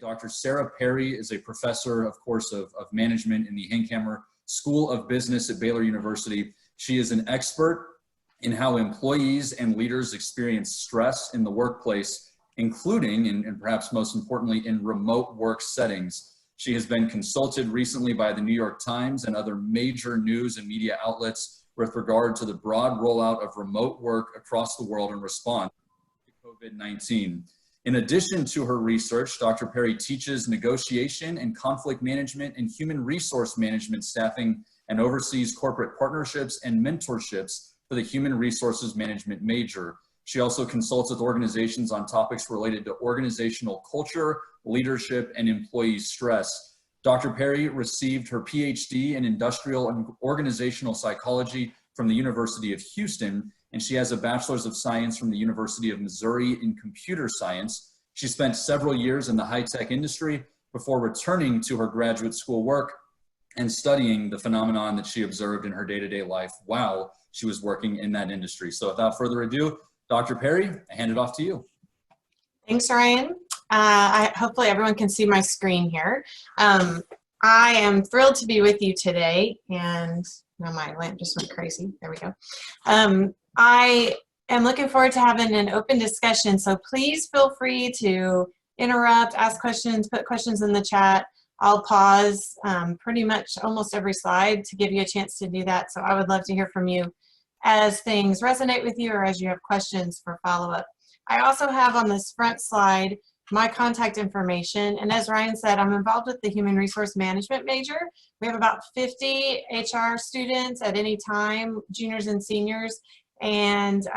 Dr. Sara Perry is a professor, of course, of management in the Hinkhammer School of Business at Baylor University. She is an expert in how employees and leaders experience stress in the workplace, including, and perhaps most importantly, in remote work settings. She has been consulted recently by the New York Times and other major news and media outlets with regard to the broad rollout of remote work across the world in response to COVID-19. In addition to her research, Dr. Perry teaches negotiation and conflict management and human resource management staffing and oversees corporate partnerships and mentorships for the human resources management major. She also consults with organizations on topics related to organizational culture, leadership, and employee stress. Dr. Perry received her PhD in industrial and organizational psychology from the University of Houston, and she has a Bachelor's of Science from the University of Missouri in computer science. She spent several years in the high-tech industry before returning to her graduate school work and studying the phenomenon that she observed in her day-to-day life while she was working in that industry. So without further ado, Dr. Perry, I hand it off to you. Thanks, Ryan. Hopefully everyone can see my screen here. I am thrilled to be with you today, and now my lamp just went crazy. There we go. I am looking forward to having an open discussion, so please feel free to interrupt, ask questions, put questions in the chat. I'll pause pretty much almost every slide to give you a chance to do that, so I would love to hear from you as things resonate with you or as you have questions for follow-up. I also have on this front slide my contact information, and as Ryan said, I'm involved with the Human Resource Management major. We have about 50 HR students at any time, juniors and seniors, and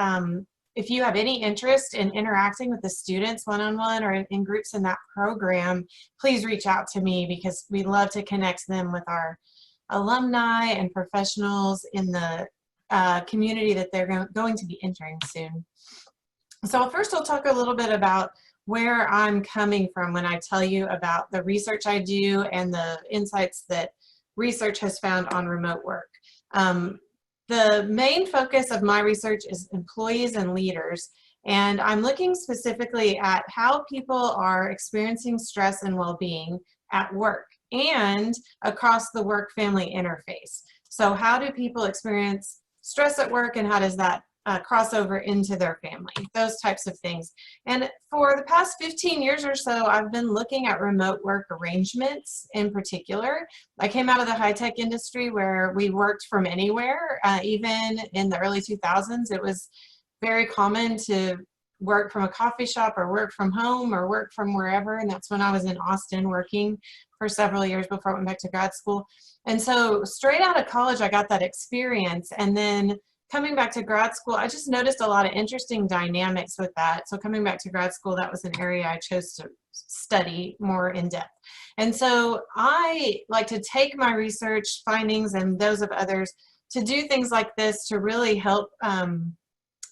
if you have any interest in interacting with the students one-on-one or in groups in that program, please reach out to me because we love to connect them with our alumni and professionals in the community that they're going to be entering soon. So first I'll talk a little bit about where I'm coming from when I tell you about the research I do and the insights that research has found on remote work. The main focus of my research is employees and leaders, and I'm looking specifically at how people are experiencing stress and well-being at work and across the work-family interface. So how do people experience stress at work, and how does that cross over into their family, those types of things. And for the past 15 years or so, I've been looking at remote work arrangements in particular. I came out of the high-tech industry where we worked from anywhere. Even in the early 2000s, it was very common to work from a coffee shop or work from home or work from wherever. And that's when I was in Austin working for several years before I went back to grad school. And so straight out of college, I got that experience. And then coming back to grad school, I just noticed a lot of interesting dynamics with that. So coming back to grad school, that was an area I chose to study more in depth. And so I like to take my research findings and those of others to do things like this to really help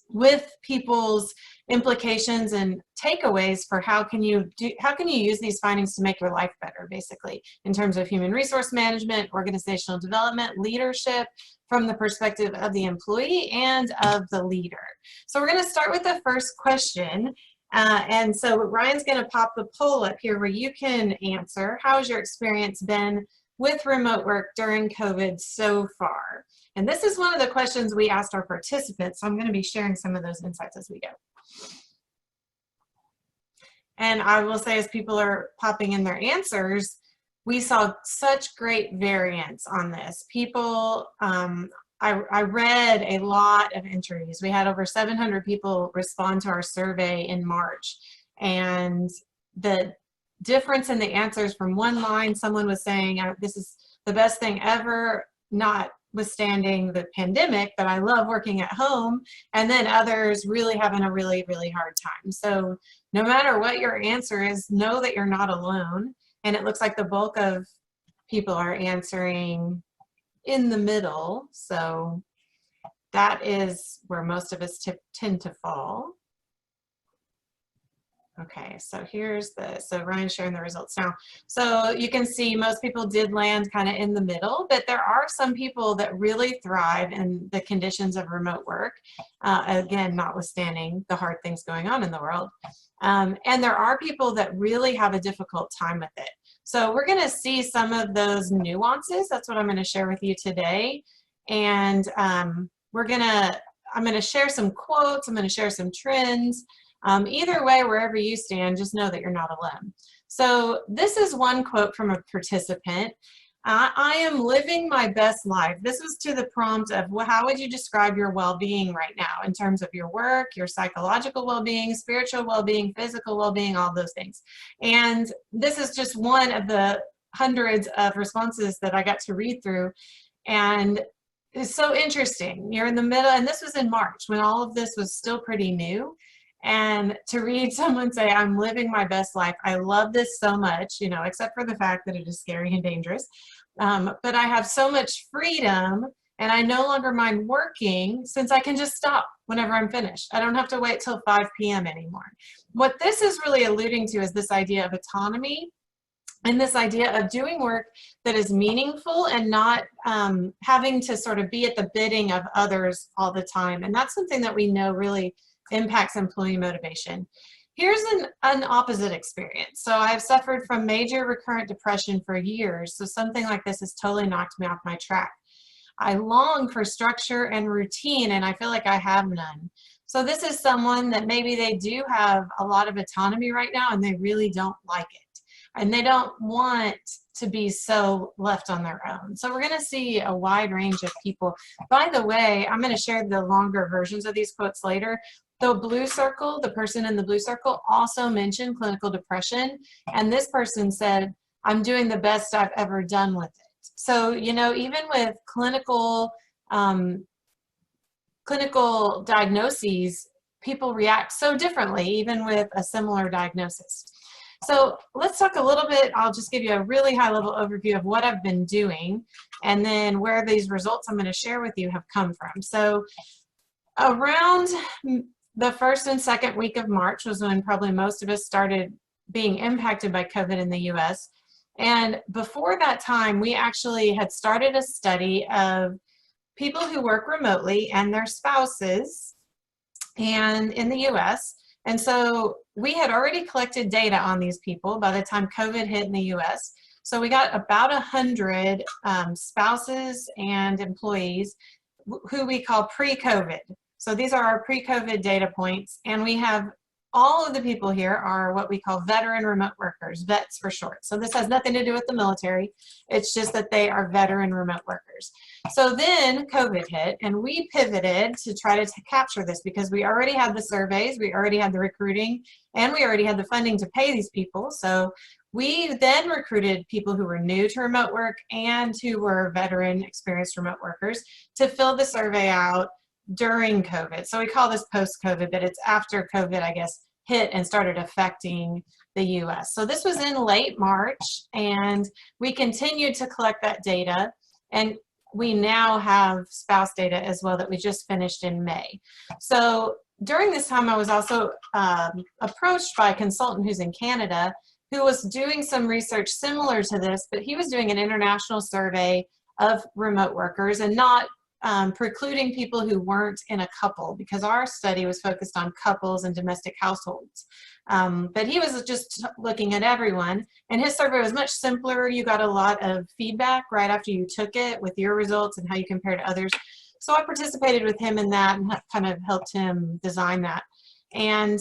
with people's implications and takeaways for how can you use these findings to make your life better, basically, in terms of human resource management, organizational development, leadership, from the perspective of the employee and of the leader. So we're going to start with the first question. And so Ryan's going to pop the poll up here where you can answer. How has your experience been with remote work during COVID so far? And this is one of the questions we asked our participants, so I'm going to be sharing some of those insights as we go. And I will say, as people are popping in their answers, we saw such great variance on this. People, I read a lot of entries. We had over 700 people respond to our survey in March. And the difference in the answers from one line, someone was saying, this is the best thing ever, notwithstanding the pandemic, but I love working at home. And then others really having a really, really hard time. So no matter what your answer is, know that you're not alone. And it looks like the bulk of people are answering in the middle. So that is where most of us tend to fall. Okay, so so Ryan's sharing the results now. So you can see most people did land kind of in the middle, but there are some people that really thrive in the conditions of remote work, again, notwithstanding the hard things going on in the world. And there are people that really have a difficult time with it. So we're going to see some of those nuances. That's what I'm going to share with you today. And I'm going to share some quotes. I'm going to share some trends. Either way, wherever you stand, just know that you're not alone. So this is one quote from a participant. I am living my best life. This was to the prompt of, well, how would you describe your well-being right now in terms of your work, your psychological well-being, spiritual well-being, physical well-being, all those things. And this is just one of the hundreds of responses that I got to read through. And it's so interesting. You're in the middle, and this was in March when all of this was still pretty new. And to read someone say, I'm living my best life, I love this so much, you know, except for the fact that it is scary and dangerous. But I have so much freedom and I no longer mind working since I can just stop whenever I'm finished. I don't have to wait till 5 p.m. anymore. What this is really alluding to is this idea of autonomy and this idea of doing work that is meaningful and not having to sort of be at the bidding of others all the time. And that's something that we know really impacts employee motivation. Here's an opposite experience. So I've suffered from major recurrent depression for years. So something like this has totally knocked me off my track. I long for structure and routine, and I feel like I have none. So this is someone that maybe they do have a lot of autonomy right now and they really don't like it. And they don't want to be so left on their own. So we're going to see a wide range of people. By the way, I'm going to share the longer versions of these quotes later. The blue circle, the person in the blue circle also mentioned clinical depression. And this person said, I'm doing the best I've ever done with it. So, you know, even with clinical diagnoses, people react so differently, even with a similar diagnosis. So let's talk a little bit. I'll just give you a really high level overview of what I've been doing and then where these results I'm going to share with you have come from. So around the first and second week of March was when probably most of us started being impacted by COVID in the US. And before that time, we actually had started a study of people who work remotely and their spouses and in the US. And so we had already collected data on these people by the time COVID hit in the US. So we got about 100 spouses and employees who we call pre-COVID. So these are our pre-COVID data points, and we have all of the people here are what we call veteran remote workers, vets for short. So this has nothing to do with the military. It's just that they are veteran remote workers. So then COVID hit, and we pivoted to try to capture this because we already had the surveys, we already had the recruiting, and we already had the funding to pay these people. So we then recruited people who were new to remote work and who were veteran experienced remote workers to fill the survey out during COVID. So we call this post-COVID, but it's after COVID, I guess, hit and started affecting the US. So this was in late March, and we continued to collect that data, and we now have spouse data as well that we just finished in May. So during this time, I was also approached by a consultant who's in Canada who was doing some research similar to this, but he was doing an international survey of remote workers and not precluding people who weren't in a couple, because our study was focused on couples and domestic households. But he was just looking at everyone, and his survey was much simpler. You got a lot of feedback right after you took it with your results and how you compare to others. So I participated with him in that and kind of helped him design that. And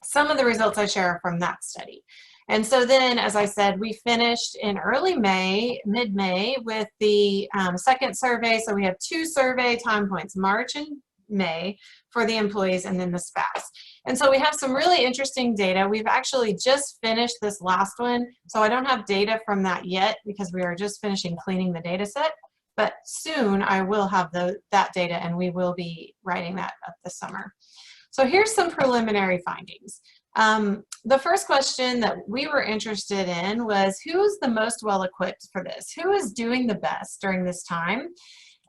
some of the results I share are from that study. And so then, as I said, we finished in early May, mid-May, with the second survey. So we have 2 survey time points, March and May, for the employees and then the spouse. And so we have some really interesting data. We've actually just finished this last one. So I don't have data from that yet because we are just finishing cleaning the data set. But soon I will have that data, and we will be writing that up this summer. So here's some preliminary findings. The first question that we were interested in was, who is the most well-equipped for this? Who is doing the best during this time?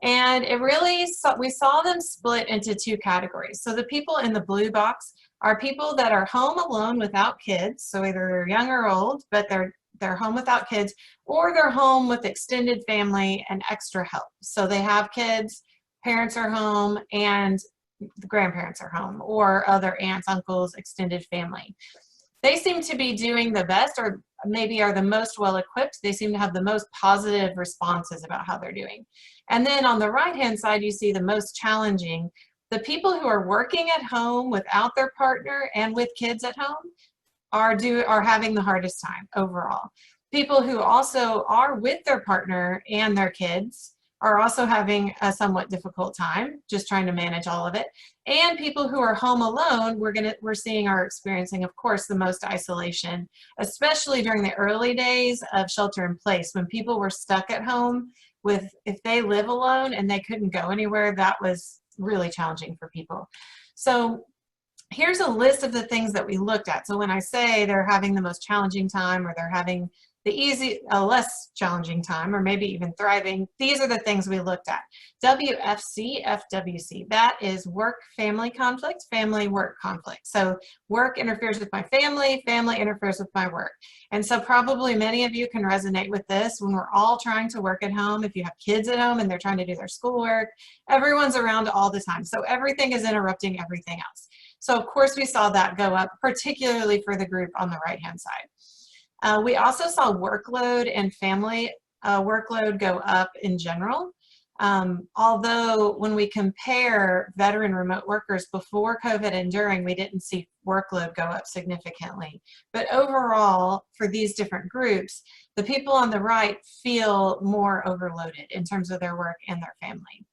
And it really, we saw them split into 2 categories. So the people in the blue box are people that are home alone without kids, so either they're young or old, but they're home without kids, or they're home with extended family and extra help. So they have kids, parents are home, and the grandparents are home, or other aunts, uncles, extended family. They seem to be doing the best, or maybe are the most well equipped. They seem to have the most positive responses about how they're doing. And then on the right hand side, you see the most challenging. The people who are working at home without their partner and with kids at home are having the hardest time overall. People who also are with their partner and their kids are also having a somewhat difficult time just trying to manage all of it. And people who are home alone, we're seeing are experiencing, of course, the most isolation, especially during the early days of shelter in place, when people were stuck at home if they live alone and they couldn't go anywhere. That was really challenging for people. So here's a list of the things that we looked at. So when I say they're having the most challenging time, or they're having a less challenging time, or maybe even thriving, these are the things we looked at. WFC, FWC, that is work-family conflict, family-work conflict. So work interferes with my family, family interferes with my work. And so probably many of you can resonate with this when we're all trying to work at home. If you have kids at home and they're trying to do their schoolwork, everyone's around all the time. So everything is interrupting everything else. So of course we saw that go up, particularly for the group on the right-hand side. We also saw workload and family workload go up in general. Although when we compare veteran remote workers before COVID and during, we didn't see workload go up significantly. But overall, for these different groups, the people on the right feel more overloaded in terms of their work and their family.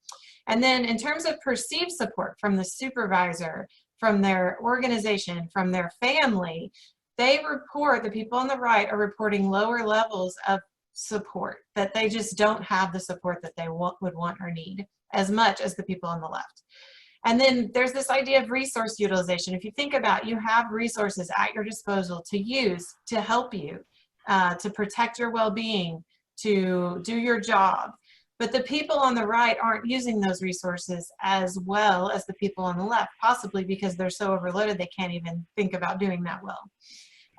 And then in terms of perceived support from the supervisor, from their organization, from their family, the people on the right are reporting lower levels of support, that they just don't have the support that they would want or need as much as the people on the left. And then there's this idea of resource utilization. If you think about, you have resources at your disposal to use to help you, to protect your well-being, to do your job. But the people on the right aren't using those resources as well as the people on the left, possibly because they're so overloaded they can't even think about doing that well.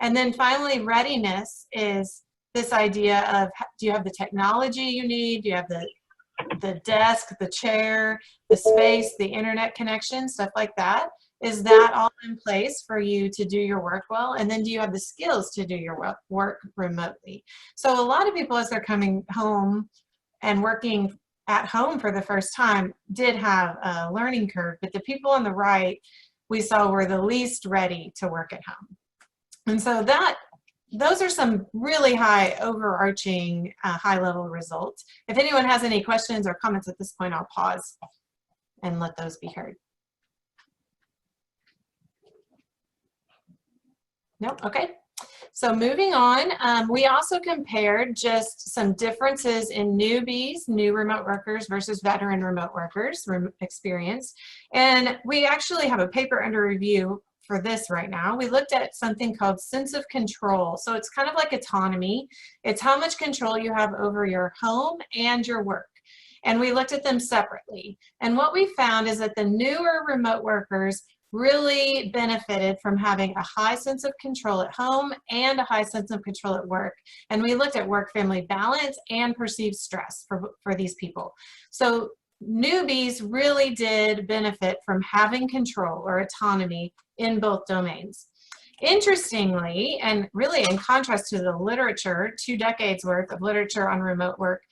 And then finally, readiness is this idea of, do you have the technology you need? Do you have the desk, the chair, the space, the internet connection, stuff like that? Is that all in place for you to do your work well? And then do you have the skills to do your work remotely? So a lot of people, as they're coming home and working at home for the first time, did have a learning curve, but the people on the right we saw were the least ready to work at home. And so those are some really high overarching high-level results. If anyone has any questions or comments at this point, I'll pause and let those be heard. Nope, okay. So moving on, we also compared just some differences in newbies, new remote workers versus veteran remote workers experience. And we actually have a paper under review for this right now. We looked at something called sense of control. So it's kind of like autonomy. It's how much control you have over your home and your work. And we looked at them separately. And what we found is that the newer remote workers really benefited from having a high sense of control at home and a high sense of control at work. And we looked at work-family balance and perceived stress for these people. So newbies really did benefit from having control or autonomy in both domains. Interestingly, and really in contrast to the literature, 2 decades worth of literature on remote work,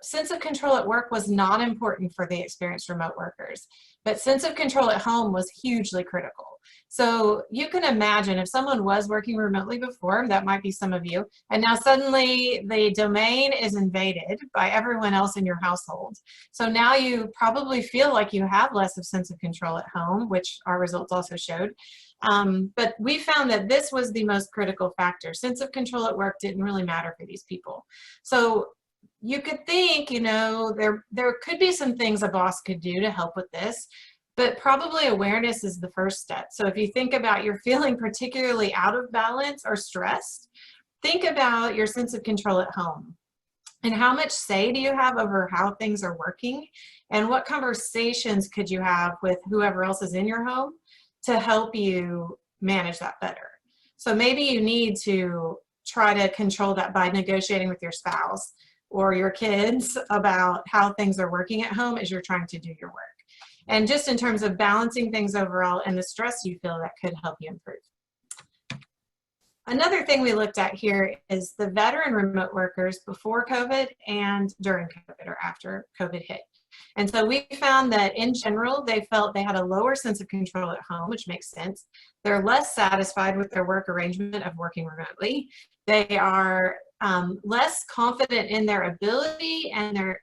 sense of control at work was not important for the experienced remote workers, but sense of control at home was hugely critical. So you can imagine if someone was working remotely before, that might be some of you, and now suddenly the domain is invaded by everyone else in your household. So now you probably feel like you have less of sense of control at home, which our results also showed. But we found that this was the most critical factor. Sense of control at work didn't really matter for these people. So you could think, you know, there could be some things a boss could do to help with this, but probably awareness is the first step. So if you think about you're feeling particularly out of balance or stressed, think about your sense of control at home. And how much say do you have over how things are working? And what conversations could you have with whoever else is in your home to help you manage that better. So maybe you need to try to control that by negotiating with your spouse or your kids about how things are working at home as you're trying to do your work. And just in terms of balancing things overall and the stress you feel, that could help you improve. Another thing we looked at here is the veteran remote workers before COVID and during COVID or after COVID hit. And so we found that in general, they felt they had a lower sense of control at home, which makes sense. They're less satisfied with their work arrangement of working remotely. They are less confident in their ability and their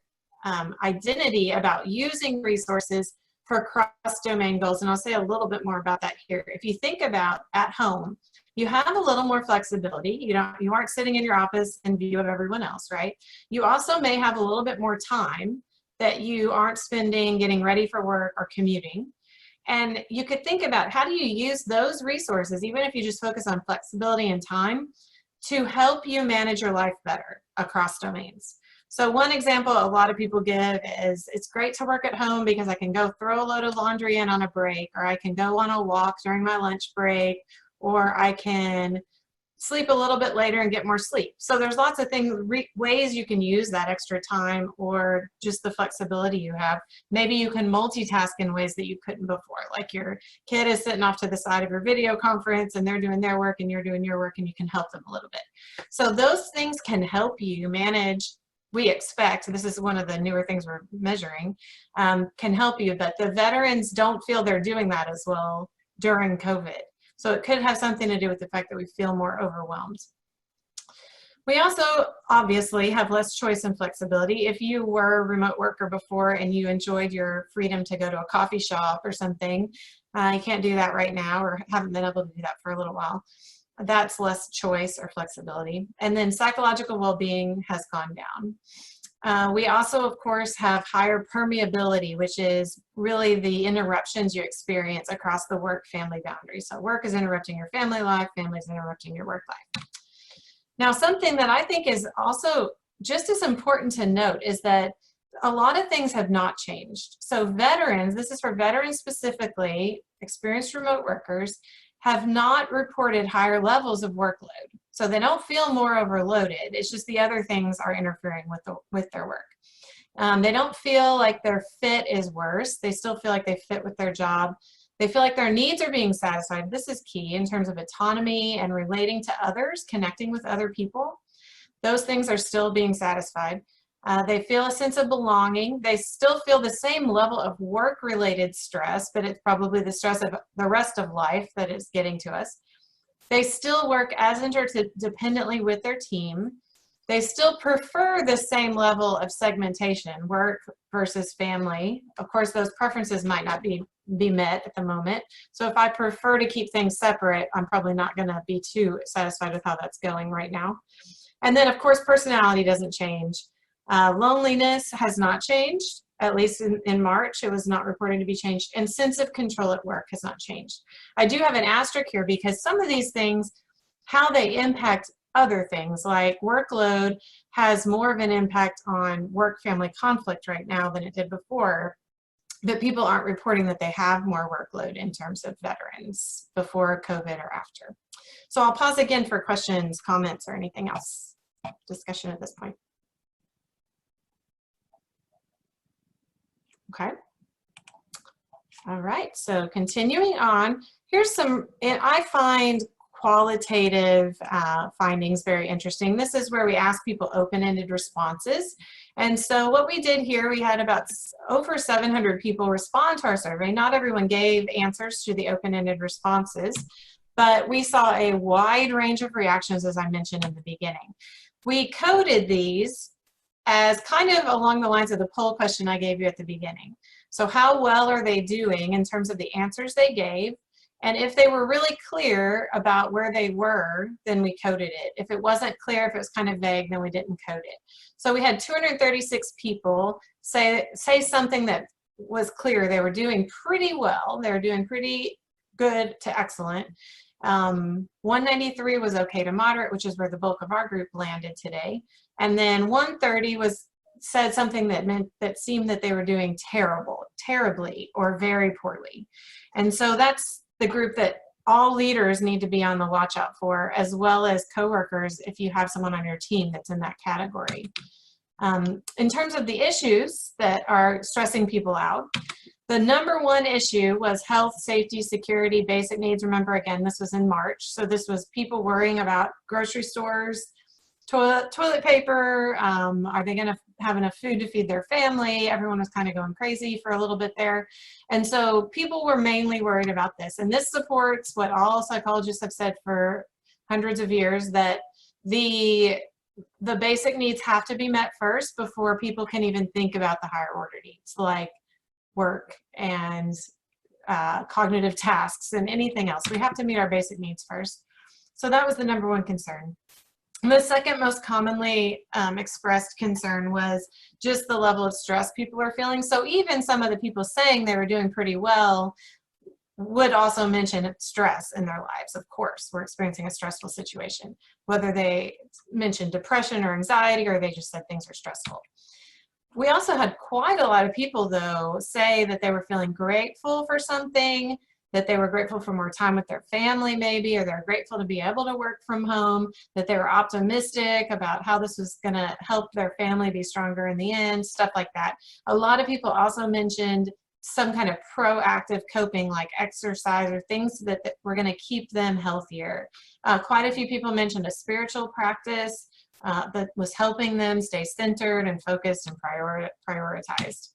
identity about using resources for cross-domain goals. And I'll say a little bit more about that here. If you think about at home, you have a little more flexibility. You aren't sitting in your office in view of everyone else, right? You also may have a little bit more time that you aren't spending getting ready for work or commuting. And you could think about how do you use those resources, even if you just focus on flexibility and time, to help you manage your life better across domains. So one example a lot of people give is it's great to work at home because I can go throw a load of laundry in on a break, or I can go on a walk during my lunch break, or I can sleep a little bit later and get more sleep. So there's lots of things, ways you can use that extra time or just the flexibility you have. Maybe you can multitask in ways that you couldn't before, like your kid is sitting off to the side of your video conference and they're doing their work and you're doing your work, and you can help them a little bit. So those things can help you manage. We expect, this is one of the newer things we're measuring, can help you, but the veterans don't feel they're doing that as well during COVID. So it could have something to do with the fact that we feel more overwhelmed. We also obviously have less choice and flexibility. If you were a remote worker before and you enjoyed your freedom to go to a coffee shop or something, you can't do that right now, or haven't been able to do that for a little while. That's less choice or flexibility. And then psychological well-being has gone down. We also, of course, have higher permeability, which is really the interruptions you experience across the work-family boundary. So work is interrupting your family life, family is interrupting your work life. Now, something that I think is also just as important to note is that a lot of things have not changed. So veterans, this is for veterans specifically, experienced remote workers, have not reported higher levels of workload. So they don't feel more overloaded. It's just the other things are interfering with their work. They don't feel like their fit is worse. They still feel like they fit with their job. They feel like their needs are being satisfied. This is key in terms of autonomy and relating to others, connecting with other people. Those things are still being satisfied. They feel a sense of belonging. They still feel the same level of work-related stress, but it's probably the stress of the rest of life that is getting to us. They still work as interdependently with their team. They still prefer the same level of segmentation, work versus family. Of course, those preferences might not be met at the moment. So if I prefer to keep things separate, I'm probably not going to be too satisfied with how that's going right now. And then, of course, personality doesn't change. Loneliness has not changed, at least in March. It was not reported to be changed. And sense of control at work has not changed. I do have an asterisk here because some of these things, how they impact other things, like workload has more of an impact on work-family conflict right now than it did before. But people aren't reporting that they have more workload in terms of veterans before COVID or after. So I'll pause again for questions, comments, or anything else, discussion at this point. Okay. All right, so continuing on, here's some, I find qualitative findings very interesting. This is where we ask people open-ended responses. And so what we did here, we had about over 700 people respond to our survey. Not everyone gave answers to the open-ended responses, but we saw a wide range of reactions, as I mentioned in the beginning. We coded these as kind of along the lines of the poll question I gave you at the beginning. So how well are they doing in terms of the answers they gave? And if they were really clear about where they were, then we coded it. If it wasn't clear, if it was kind of vague, then we didn't code it. So we had 236 people say something that was clear. They were doing pretty well. They were doing pretty good to excellent. 193 was okay to moderate, which is where the bulk of our group landed today. And then 130 said something that seemed that they were doing terribly, or very poorly. And so that's the group that all leaders need to be on the watch out for, as well as coworkers if you have someone on your team that's in that category. In terms of the issues that are stressing people out, the number one issue was health, safety, security, basic needs. Remember, again, this was in March. So this was people worrying about grocery stores, toilet paper, are they going to have enough food to feed their family? Everyone was kind of going crazy for a little bit there. And so people were mainly worried about this. And this supports what all psychologists have said for hundreds of years, that the basic needs have to be met first before people can even think about the higher order needs, like work and cognitive tasks and anything else. We have to meet our basic needs first. So that was the number one concern. The second most commonly expressed concern was just the level of stress people are feeling. So even some of the people saying they were doing pretty well would also mention stress in their lives. Of course, we're experiencing a stressful situation, whether they mentioned depression or anxiety, or they just said things are stressful. We also had quite a lot of people, though, say that they were feeling grateful for something, that they were grateful for more time with their family maybe, or they're grateful to be able to work from home, that they were optimistic about how this was going to help their family be stronger in the end, stuff like that. A lot of people also mentioned some kind of proactive coping, like exercise or things that were going to keep them healthier. Quite a few people mentioned a spiritual practice that was helping them stay centered and focused and prioritized.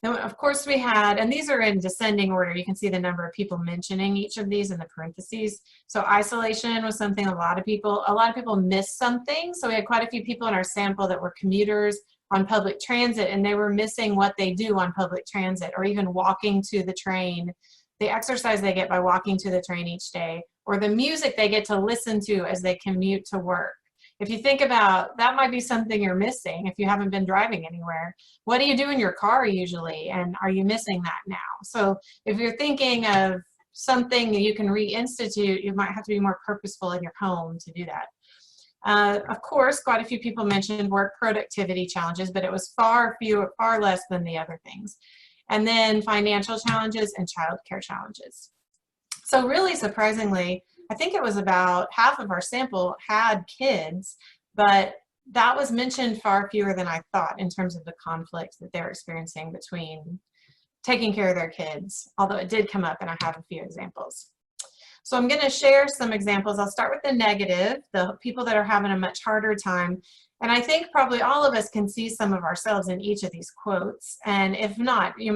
Now, of course, we had, and these are in descending order, you can see the number of people mentioning each of these in the parentheses. So isolation was something a lot of people missed something. So we had quite a few people in our sample that were commuters on public transit, and they were missing what they do on public transit, or even walking to the train, the exercise they get by walking to the train each day, or the music they get to listen to as they commute to work. If you think about, that might be something you're missing if you haven't been driving anywhere. What do you do in your car usually, and are you missing that now? So if you're thinking of something that you can reinstitute, you might have to be more purposeful in your home to do that. Of course, quite a few people mentioned work productivity challenges, but it was far less than the other things. And then financial challenges and childcare challenges. So really surprisingly, I think it was about half of our sample had kids, but that was mentioned far fewer than I thought in terms of the conflict that they're experiencing between taking care of their kids, although it did come up and I have a few examples. So I'm going to share some examples. I'll start with the negative, the people that are having a much harder time. And I think probably all of us can see some of ourselves in each of these quotes. And if not, it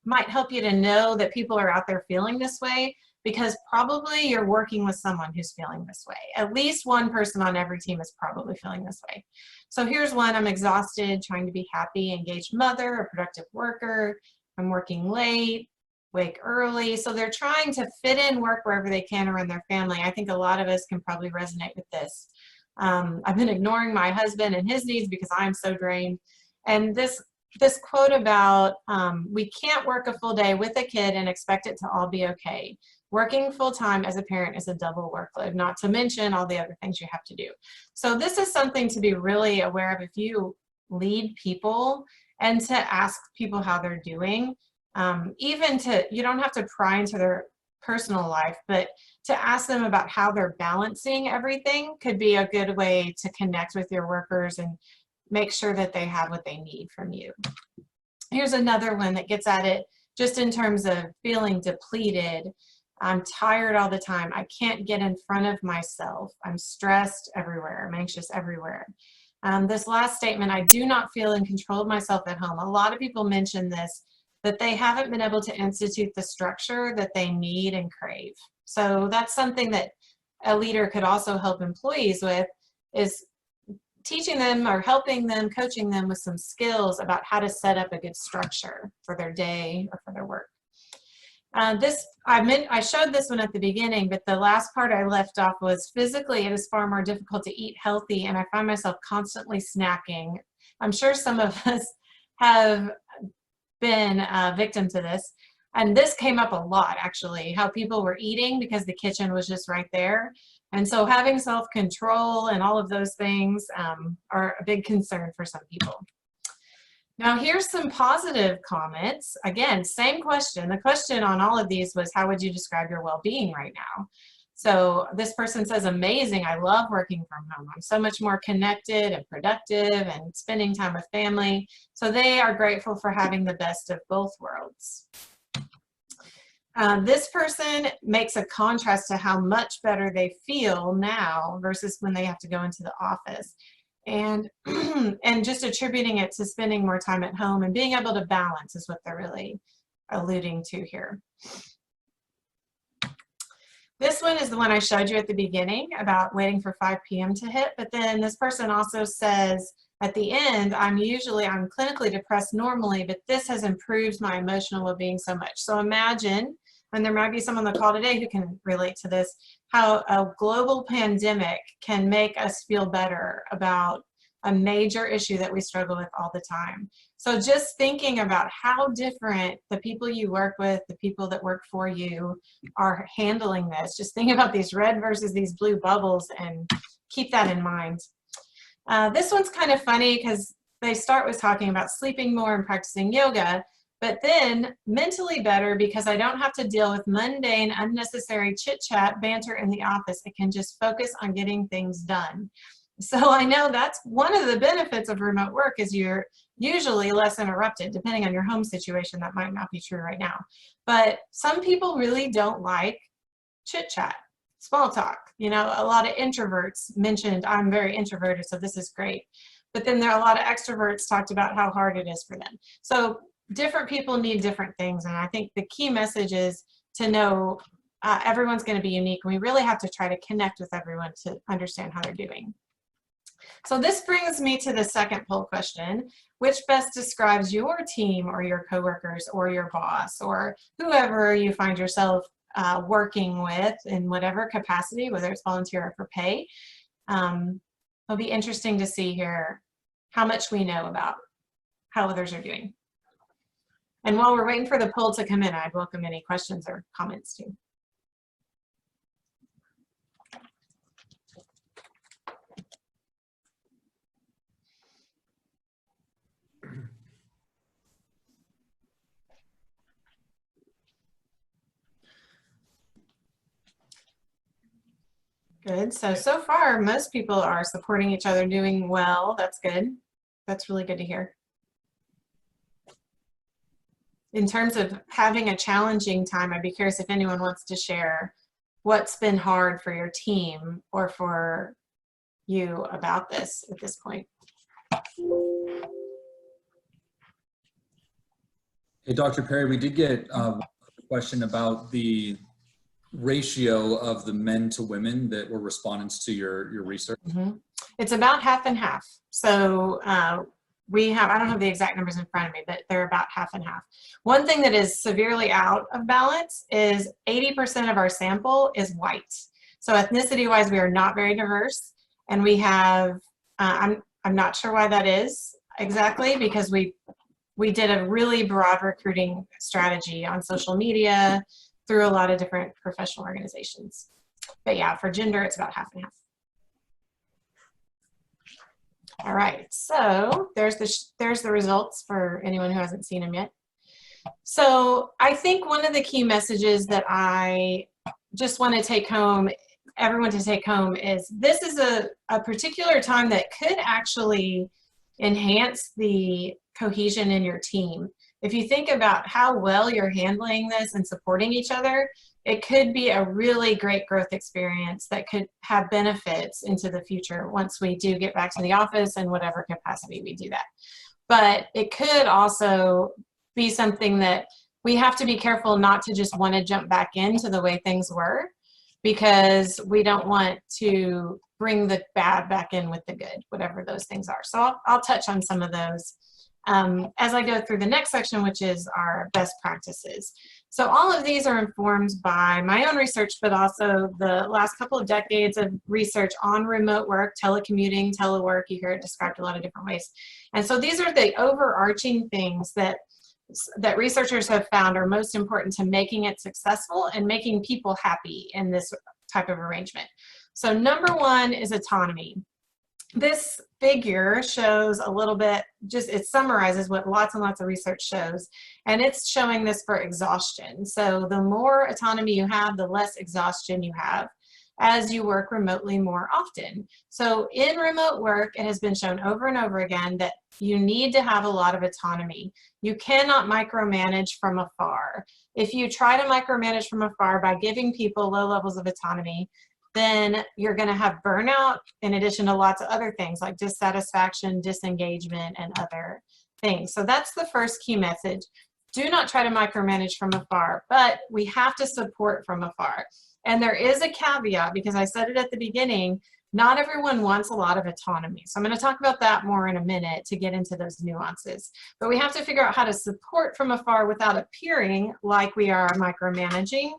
might help you to know that people are out there feeling this way, because probably you're working with someone who's feeling this way. At least one person on every team is probably feeling this way. So here's one: I'm exhausted, trying to be happy, engaged mother, a productive worker, I'm working late, wake early. So they're trying to fit in work wherever they can around their family. I think a lot of us can probably resonate with this. I've been ignoring my husband and his needs because I'm so drained. And this quote about we can't work a full day with a kid and expect it to all be okay. Working full-time as a parent is a double workload, not to mention all the other things you have to do. So this is something to be really aware of if you lead people, and to ask people how they're doing. You don't have to pry into their personal life, but to ask them about how they're balancing everything could be a good way to connect with your workers and make sure that they have what they need from you. Here's another one that gets at it just in terms of feeling depleted. I'm tired all the time. I can't get in front of myself. I'm stressed everywhere. I'm anxious everywhere. This last statement, I do not feel in control of myself at home. A lot of people mention this, that they haven't been able to institute the structure that they need and crave. So that's something that a leader could also help employees with, is teaching them or helping them, coaching them with some skills about how to set up a good structure for their day or for their work. I showed this one at the beginning, but the last part I left off was physically it is far more difficult to eat healthy, and I find myself constantly snacking. I'm sure some of us have been a victim to this, and this came up a lot actually, how people were eating because the kitchen was just right there. And so having self-control and all of those things are a big concern for some people. Now here's some positive comments. Again, same question. The question on all of these was, how would you describe your well-being right now? So this person says, amazing. I love working from home. I'm so much more connected and productive and spending time with family. So they are grateful for having the best of both worlds. This person makes a contrast to how much better they feel now versus when they have to go into the office. And and just attributing it to spending more time at home and being able to balance is what they're really alluding to here. This one is the one I showed you at the beginning about waiting for 5 p.m. to hit, but then this person also says at the end, I'm clinically depressed normally, but this has improved my emotional well-being so much. So imagine, and there might be someone on the call today who can relate to this, how a global pandemic can make us feel better about a major issue that we struggle with all the time. So just thinking about how different the people you work with, the people that work for you are handling this. Just think about these red versus these blue bubbles and keep that in mind. This one's kind of funny because they start with talking about sleeping more and practicing yoga, but then mentally better because I don't have to deal with mundane, unnecessary chit-chat, banter in the office. I can just focus on getting things done. So I know that's one of the benefits of remote work is you're usually less interrupted. Depending on your home situation, that might not be true right now. But some people really don't like chit-chat, small talk. You know, a lot of introverts mentioned, I'm very introverted, so this is great. But then there are a lot of extroverts talked about how hard it is for them. So different people need different things. And I think the key message is to know everyone's going to be unique. And we really have to try to connect with everyone to understand how they're doing. So this brings me to the second poll question, which best describes your team or your coworkers or your boss or whoever you find yourself working with in whatever capacity, whether it's volunteer or for pay. It'll be interesting to see here how much we know about how others are doing. And while we're waiting for the poll to come in, I'd welcome any questions or comments too. Good. So far, most people are supporting each other, doing well. That's good. That's really good to hear. In terms of having a challenging time, I'd be curious if anyone wants to share what's been hard for your team or for you about this at this point. Hey, Dr. Perry, we did get a question about the ratio of the men to women that were respondents to your research. Mm-hmm. It's about half and half. So we have, I don't have the exact numbers in front of me, but they're about half and half. One thing that is severely out of balance is 80% of our sample is white. So ethnicity-wise, we are not very diverse. And we have, I'm not sure why that is exactly, because we did a really broad recruiting strategy on social media through a lot of different professional organizations. But yeah, for gender, it's about half and half. All right, so there's the results for anyone who hasn't seen them yet. So I think one of the key messages that I just want to take home, everyone to take home, is this is a particular time that could actually enhance the cohesion in your team. If you think about how well you're handling this and supporting each other, it could be a really great growth experience that could have benefits into the future once we do get back to the office in whatever capacity we do that. But it could also be something that we have to be careful not to just want to jump back into the way things were, because we don't want to bring the bad back in with the good, whatever those things are. So I'll touch on some of those as I go through the next section, which is our best practices. So all of these are informed by my own research, but also the last couple of decades of research on remote work, telecommuting, telework. You hear it described a lot of different ways. And so these are the overarching things that researchers have found are most important to making it successful and making people happy in this type of arrangement. So number one is autonomy. This figure shows a little bit, just it summarizes what lots and lots of research shows, and it's showing this for exhaustion. So the more autonomy you have, the less exhaustion you have as you work remotely more often. So in remote work, it has been shown over and over again that you need to have a lot of autonomy. You cannot micromanage from afar. If you try to micromanage from afar by giving people low levels of autonomy, then you're going to have burnout in addition to lots of other things like dissatisfaction, disengagement, and other things. So that's the first key message. Do not try to micromanage from afar, but we have to support from afar. And there is a caveat, because I said it at the beginning, not everyone wants a lot of autonomy. So I'm going to talk about that more in a minute to get into those nuances. But we have to figure out how to support from afar without appearing like we are micromanaging,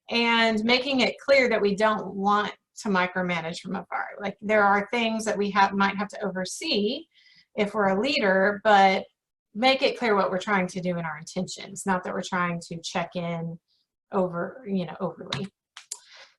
and making it clear that we don't want to micromanage from afar. Like there are things that we might have to oversee if we're a leader, but make it clear what we're trying to do in our intentions, not that we're trying to check in overly.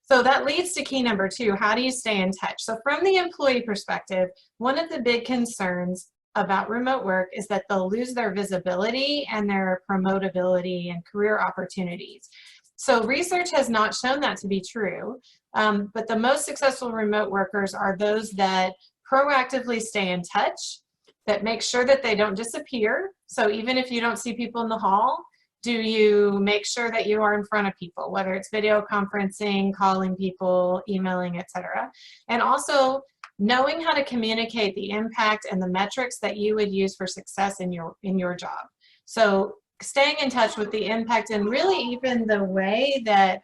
So that leads to key number 2, how do you stay in touch? So from the employee perspective, one of the big concerns about remote work is that they'll lose their visibility and their promotability and career opportunities. So research has not shown that to be true, but the most successful remote workers are those that proactively stay in touch, that make sure that they don't disappear. So even if you don't see people in the hall, do you make sure that you are in front of people, whether it's video conferencing, calling people, emailing, etc. And also knowing how to communicate the impact and the metrics that you would use for success in your job. So staying in touch with the impact and really even the way that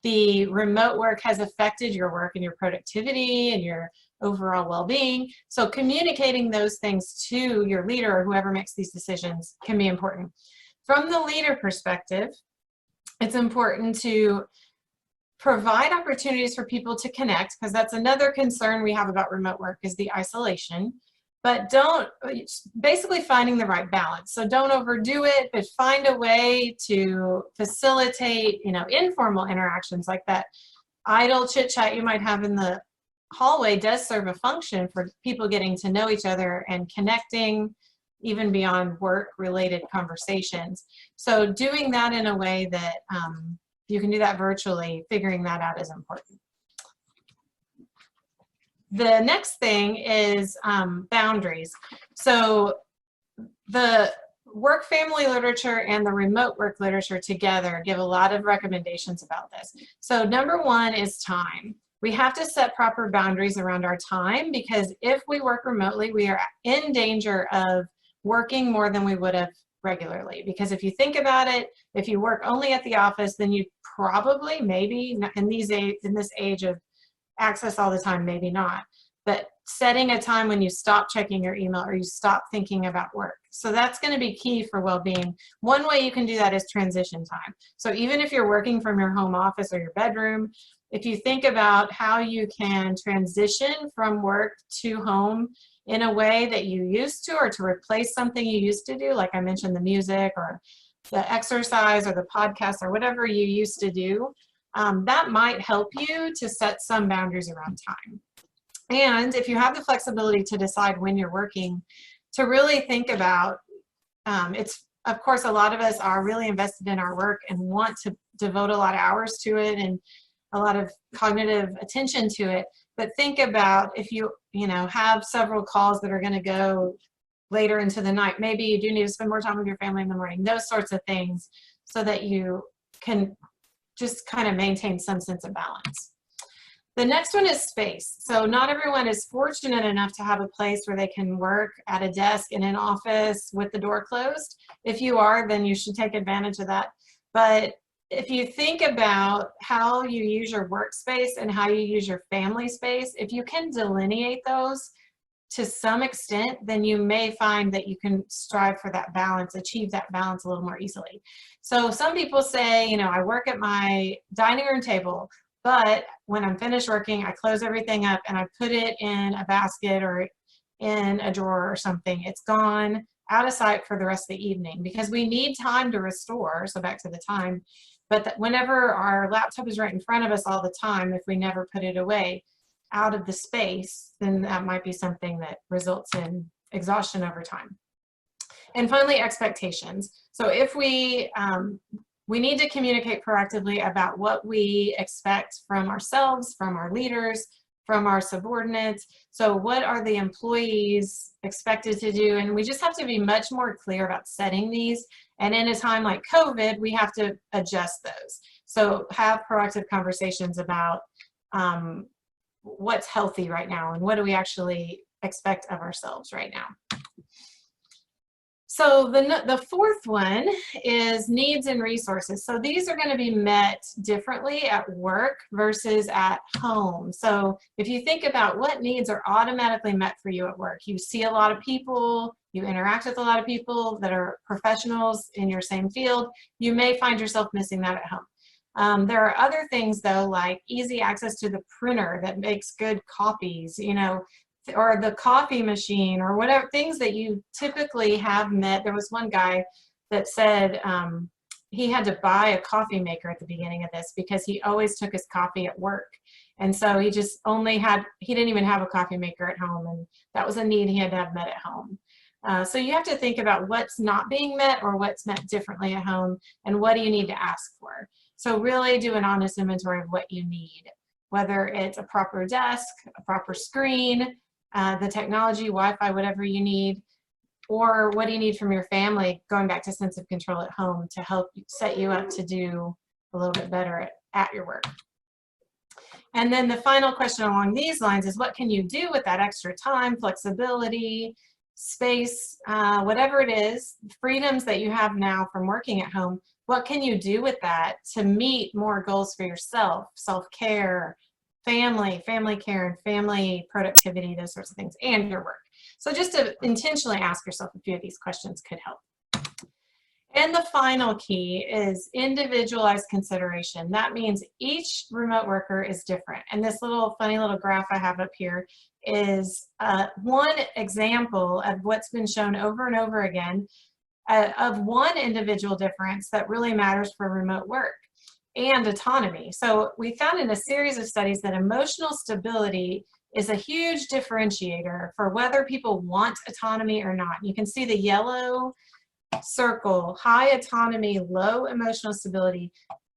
the remote work has affected your work and your productivity and your overall well-being. So communicating those things to your leader or whoever makes these decisions can be important. From the leader perspective, it's important to provide opportunities for people to connect, because that's another concern we have about remote work is the isolation. But basically finding the right balance. So don't overdo it, but find a way to facilitate, informal interactions like that. Idle chit chat you might have in the hallway does serve a function for people getting to know each other and connecting even beyond work-related conversations. So doing that in a way that you can do that virtually, figuring that out is important. The next thing is boundaries. So the work family literature and the remote work literature together give a lot of recommendations about this. So number 1 is time. We have to set proper boundaries around our time, because if we work remotely, we are in danger of working more than we would have regularly. Because if you think about it, if you work only at the office, then you probably, maybe in this age of access all the time, maybe not, but setting a time when you stop checking your email or you stop thinking about work. So that's going to be key for well-being. One way you can do that is transition time. So even if you're working from your home office or your bedroom, if you think about how you can transition from work to home in a way that you used to, or to replace something you used to do, like I mentioned, the music or the exercise or the podcast or whatever you used to do, that might help you to set some boundaries around time. And if you have the flexibility to decide when you're working, to really think about, of course, a lot of us are really invested in our work and want to devote a lot of hours to it and a lot of cognitive attention to it. But think about if you have several calls that are going to go later into the night, maybe you do need to spend more time with your family in the morning, those sorts of things, so that you can just kind of maintain some sense of balance. The next one is space. So not everyone is fortunate enough to have a place where they can work at a desk in an office with the door closed. If you are, then you should take advantage of that. But if you think about how you use your workspace and how you use your family space, if you can delineate those to some extent, then you may find that you can strive for that balance, achieve that balance a little more easily. So some people say, I work at my dining room table, but when I'm finished working, I close everything up and I put it in a basket or in a drawer or something. It's gone out of sight for the rest of the evening, because we need time to restore. So back to the time. But whenever our laptop is right in front of us all the time, if we never put it away, out of the space, then that might be something that results in exhaustion over time. And finally, expectations. So if we need to communicate proactively about what we expect from ourselves, from our leaders, from our subordinates. So what are the employees expected to do? And we just have to be much more clear about setting these. And in a time like COVID, we have to adjust those. So have proactive conversations about what's healthy right now and what do we actually expect of ourselves right now. So the fourth one is needs and resources. So these are going to be met differently at work versus at home. So if you think about what needs are automatically met for you at work, you see a lot of people, you interact with a lot of people that are professionals in your same field, you may find yourself missing that at home. There are other things though, like easy access to the printer that makes good copies, you know, or the coffee machine or whatever, things that you typically have met. There was one guy that said he had to buy a coffee maker at the beginning of this because he always took his coffee at work. And so he just he didn't even have a coffee maker at home, and that was a need he had to have met at home. So you have to think about what's not being met or what's met differently at home, and what do you need to ask for. So really do an honest inventory of what you need, whether it's a proper desk, a proper screen, the technology, Wi-Fi, whatever you need, or what do you need from your family, going back to sense of control at home to help set you up to do a little bit better at your work. And then the final question along these lines is, what can you do with that extra time, flexibility, space, whatever it is, freedoms that you have now from working at home, what can you do with that to meet more goals for yourself, self-care, family care, and family productivity, those sorts of things, and your work. So just to intentionally ask yourself a few of these questions could help. And the final key is individualized consideration. That means each remote worker is different. And this funny little graph I have up here is one example of what's been shown over and over again of one individual difference that really matters for remote work and autonomy. So we found in a series of studies that emotional stability is a huge differentiator for whether people want autonomy or not. You can see the yellow circle, high autonomy, low emotional stability,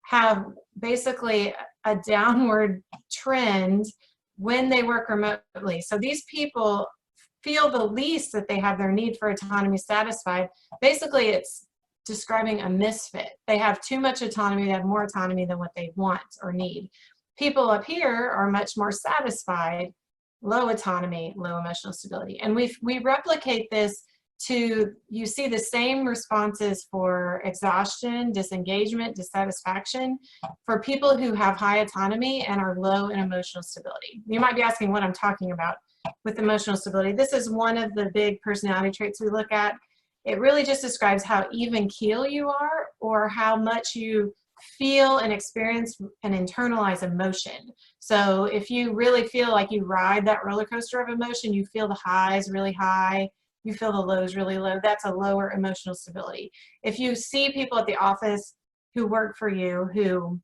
have basically a downward trend when they work remotely. So these people feel the least that they have their need for autonomy satisfied. Basically, it's describing a misfit. They have too much autonomy, they have more autonomy than what they want or need. People up here are much more satisfied, low autonomy, low emotional stability. And we replicate this to, you see the same responses for exhaustion, disengagement, dissatisfaction for people who have high autonomy and are low in emotional stability. You might be asking what I'm talking about with emotional stability. This is one of the big personality traits we look at. It really just describes how even keel you are, or how much you feel and experience and internalize emotion. So if you really feel like you ride that roller coaster of emotion, you feel the highs really high, you feel the lows really low, that's a lower emotional stability. If you see people at the office who work for you who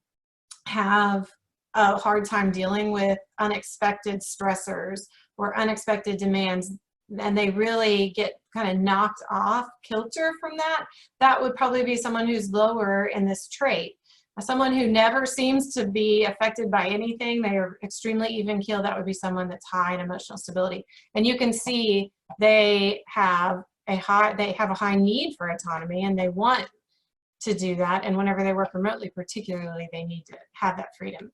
have a hard time dealing with unexpected stressors or unexpected demands, and they really get kind of knocked off kilter from that, that would probably be someone who's lower in this trait. Someone who never seems to be affected by anything, they are extremely even keel, that would be someone that's high in emotional stability. And you can see they have a high need for autonomy, and they want to do that. And whenever they work remotely, particularly, they need to have that freedom.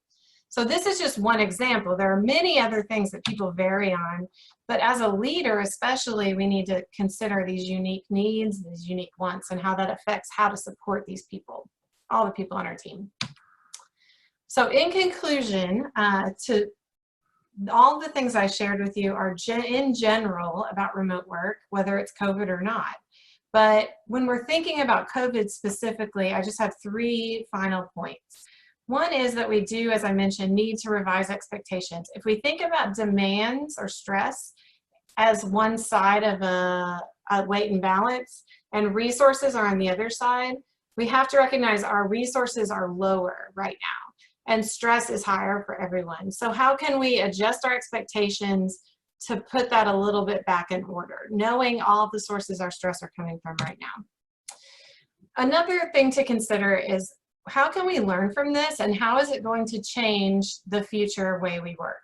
So this is just one example. There are many other things that people vary on, but as a leader especially, we need to consider these unique needs, these unique wants, and how that affects how to support these people, all the people on our team. So in conclusion, to all the things I shared with you are in general about remote work, whether it's COVID or not. But when we're thinking about COVID specifically, I just have 3 final points. One is that we do, as I mentioned, need to revise expectations. If we think about demands or stress as one side of a weight and balance, and resources are on the other side, we have to recognize our resources are lower right now. and stress is higher for everyone. So how can we adjust our expectations to put that a little bit back in order, knowing all of the sources our stress are coming from right now? Another thing to consider is, how can we learn from this, and how is it going to change the future way we work?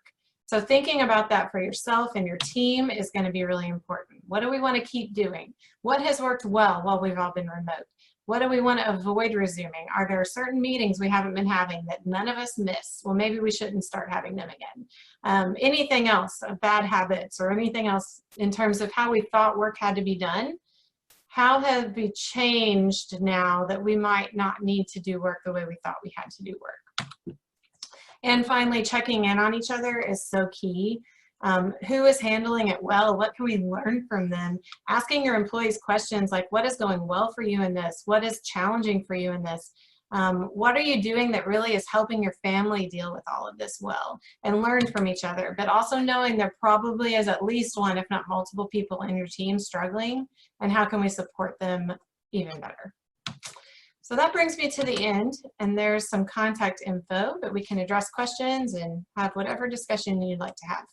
So thinking about that for yourself and your team is going to be really important. What do we want to keep doing? What has worked well while we've all been remote? What do we want to avoid resuming? Are there certain meetings we haven't been having that none of us miss? Well, maybe we shouldn't start having them again. Anything else, bad habits or anything else in terms of how we thought work had to be done? How have we changed now that we might not need to do work the way we thought we had to do work? And finally, checking in on each other is so key. Who is handling it well? What can we learn from them? Asking your employees questions like, what is going well for you in this? What is challenging for you in this? What are you doing that really is helping your family deal with all of this well? And learn from each other, but also knowing there probably is at least one, if not multiple people in your team struggling, and how can we support them even better? So that brings me to the end, and there's some contact info that we can address questions and have whatever discussion you'd like to have.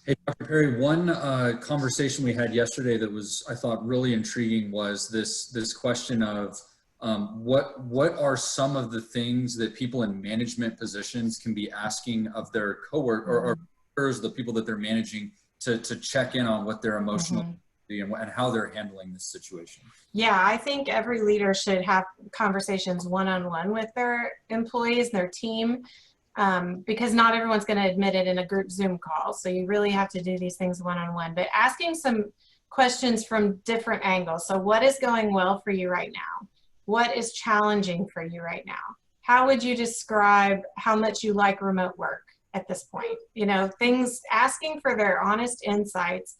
Hey, Dr. Perry, one conversation we had yesterday that was, I thought, really intriguing was this question of what are some of the things that people in management positions can be asking of their coworkers or the people that they're managing to check in on what their emotional and how they're handling this situation. Yeah, I think every leader should have conversations one-on-one with their employees, their team, because not everyone's going to admit it in a group Zoom call. So you really have to do these things one-on-one, but asking some questions from different angles. So what is going well for you right now? What is challenging for you right now? How would you describe how much you like remote work at this point? You know, things, asking for their honest insights.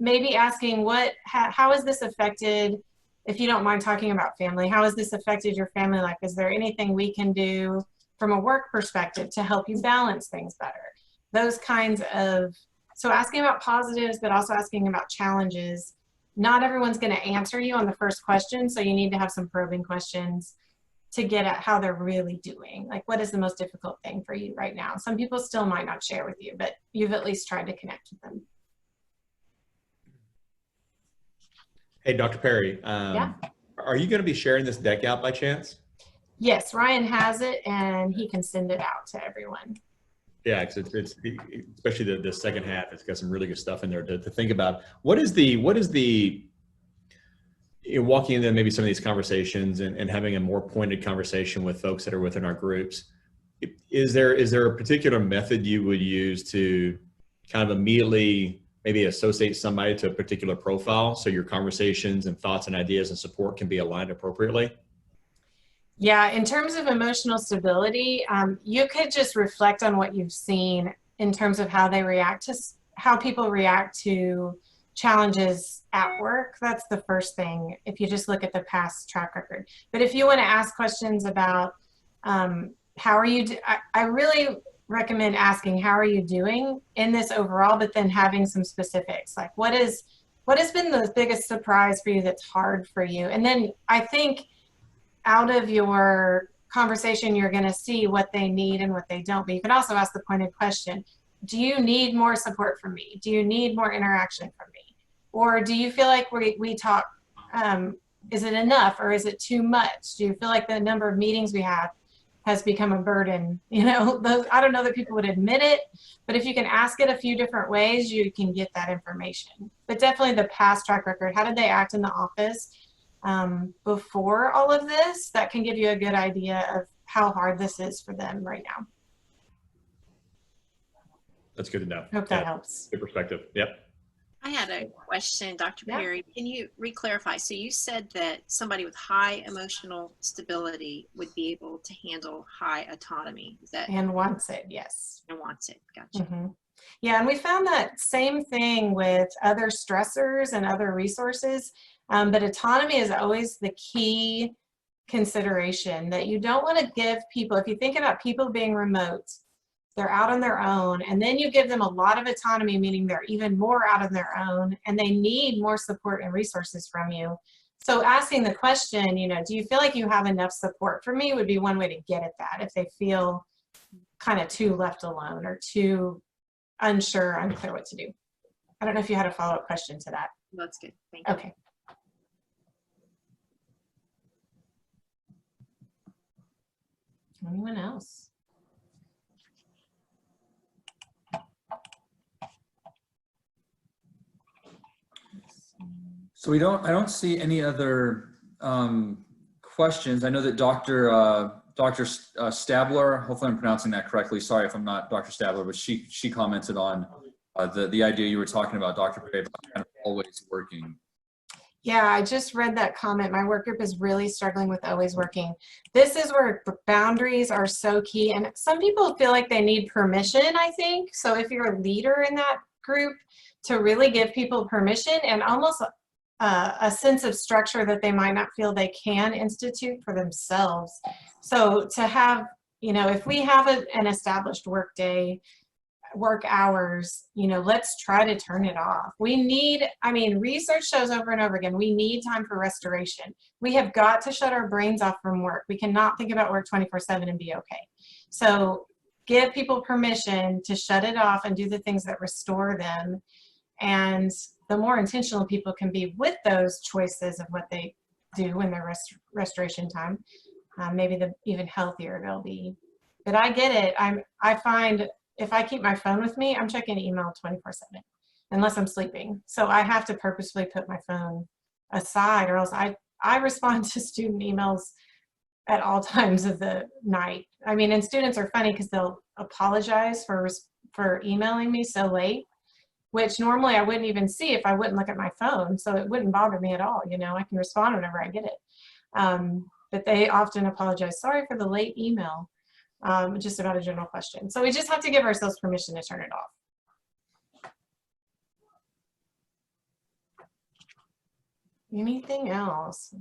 Maybe asking how has this affected, if you don't mind talking about family, how has this affected your family life? Is there anything we can do from a work perspective to help you balance things better? Those kinds of, so asking about positives, but also asking about challenges. Not everyone's going to answer you on the first question, so you need to have some probing questions to get at how they're really doing. Like, what is the most difficult thing for you right now? Some people still might not share with you, but you've at least tried to connect with them. Hey, Dr. Perry, Yeah. Are you going to be sharing this deck out by chance? Yes, Ryan has it, and he can send it out to everyone. Yeah, because it's especially the second half. It's got some really good stuff in there to think about. What is the walking into maybe some of these conversations and having a more pointed conversation with folks that are within our groups? Is there a particular method you would use to kind of immediately maybe associate somebody to a particular profile so your conversations and thoughts and ideas and support can be aligned appropriately? Yeah, in terms of emotional stability, you could just reflect on what you've seen in terms of how they react to, how people react to challenges at work. That's the first thing, if you just look at the past track record. But if you want to ask questions about how are you, I really recommend asking, how are you doing in this overall, but then having some specifics, like what has been the biggest surprise for you that's hard for you? And then I think out of your conversation, you're going to see what they need and what they don't. But you can also ask the pointed question, do you need more support from me? Do you need more interaction from me? Or do you feel like we talk, is it enough or is it too much? Do you feel like the number of meetings we have has become a burden? You know, I don't know that people would admit it, but if you can ask it a few different ways, you can get that information. But definitely the past track record, how did they act in the office before all of this? That can give you a good idea of how hard this is for them right now. That's good to know. Hope that helps. Good perspective. Yep. I had a question, Dr. Yeah. Perry. Can you re-clarify? So you said that somebody with high emotional stability would be able to handle high autonomy. Is that? And wants it, yes. And wants it. Gotcha. Mm-hmm. Yeah, and we found that same thing with other stressors and other resources, but autonomy is always the key consideration, that you don't want to give people, if you think about people being remote, they're out on their own, and then you give them a lot of autonomy, meaning they're even more out on their own, and they need more support and resources from you. So asking the question, you know, do you feel like you have enough support for me would be one way to get at that if they feel kind of too left alone or too unsure, unclear what to do. I don't know if you had a follow-up question to that. That's good. Thank you. Okay. Anyone else? So I don't see any other questions. I know that Dr. Stabler, hopefully I'm pronouncing that correctly. Sorry if I'm not Dr. Stabler, but she commented on the idea you were talking about, Dr. Perry, about kind of always working. Yeah, I just read that comment. My work group is really struggling with always working. This is where boundaries are so key. And some people feel like they need permission, I think. So if you're a leader in that group, to really give people permission and almost a sense of structure that they might not feel they can institute for themselves. So to have, you know, if we have an established work day, work hours, you know, let's try to turn it off. We need, I mean, research shows over and over again, we need time for restoration. We have got to shut our brains off from work. We cannot think about work 24/7 and be okay. So give people permission to shut it off and do the things that restore them. And the more intentional people can be with those choices of what they do in their restoration time, maybe the even healthier they'll be. But I get it. I find if I keep my phone with me, I'm checking email 24/7 unless I'm sleeping. So I have to purposefully put my phone aside, or else I respond to student emails at all times of the night. I mean, and students are funny because they'll apologize for emailing me so late, which normally I wouldn't even see if I wouldn't look at my phone. So it wouldn't bother me at all. You know, I can respond whenever I get it. But they often apologize. Sorry for the late email, just about a general question. So we just have to give ourselves permission to turn it off. Anything else?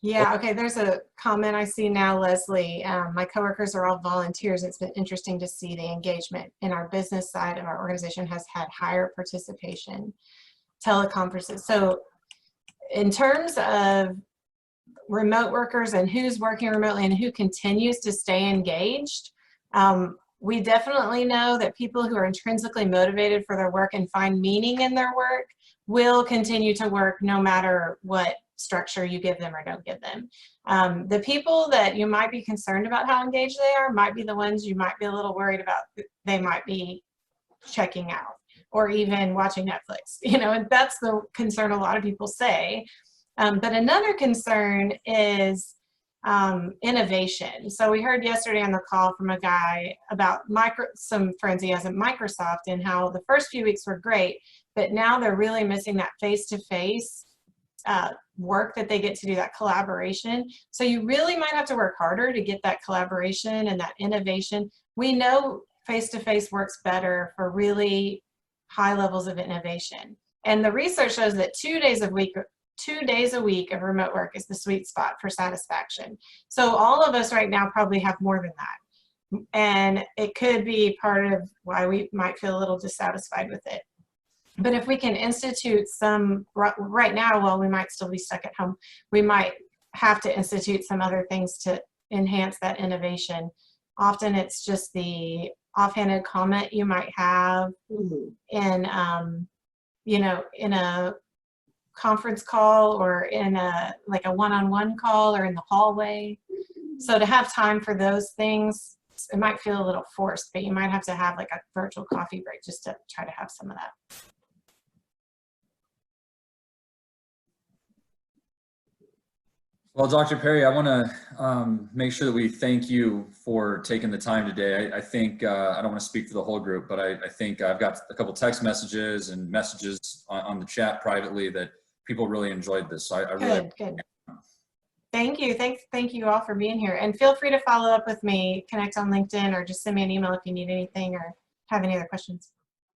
Yeah, okay, there's a comment I see now, Leslie. My coworkers are all volunteers. It's been interesting to see the engagement in our business side of our organization has had higher participation, teleconferences. So in terms of remote workers and who's working remotely and who continues to stay engaged, we definitely know that people who are intrinsically motivated for their work and find meaning in their work will continue to work no matter what structure you give them or don't give them. The people that you might be concerned about how engaged they are might be the ones you might be a little worried about. They might be checking out or even watching Netflix, you know, and that's the concern a lot of people say. But another concern is innovation. So we heard yesterday on the call from a guy about some friends he has at Microsoft and how the first few weeks were great, but now they're really missing that face-to-face work that they get to do, that collaboration. So you really might have to work harder to get that collaboration and that innovation. We know face-to-face works better for really high levels of innovation. And the research shows that 2 days a week of remote work is the sweet spot for satisfaction. So all of us right now probably have more than that. And it could be part of why we might feel a little dissatisfied with it. But if we can institute some, right now, while we might still be stuck at home, we might have to institute some other things to enhance that innovation. Often it's just the offhanded comment you might have in, you know, in a conference call or in a one-on-one call or in the hallway. So to have time for those things, it might feel a little forced, but you might have to have like a virtual coffee break just to try to have some of that. Well, Dr. Perry, I want to make sure that we thank you for taking the time today. I think, I don't want to speak for the whole group, but I think I've got a couple text messages and messages on the chat privately that people really enjoyed this. So I really Good. Thank you. Thank you all for being here. And feel free to follow up with me, connect on LinkedIn, or just send me an email if you need anything or have any other questions.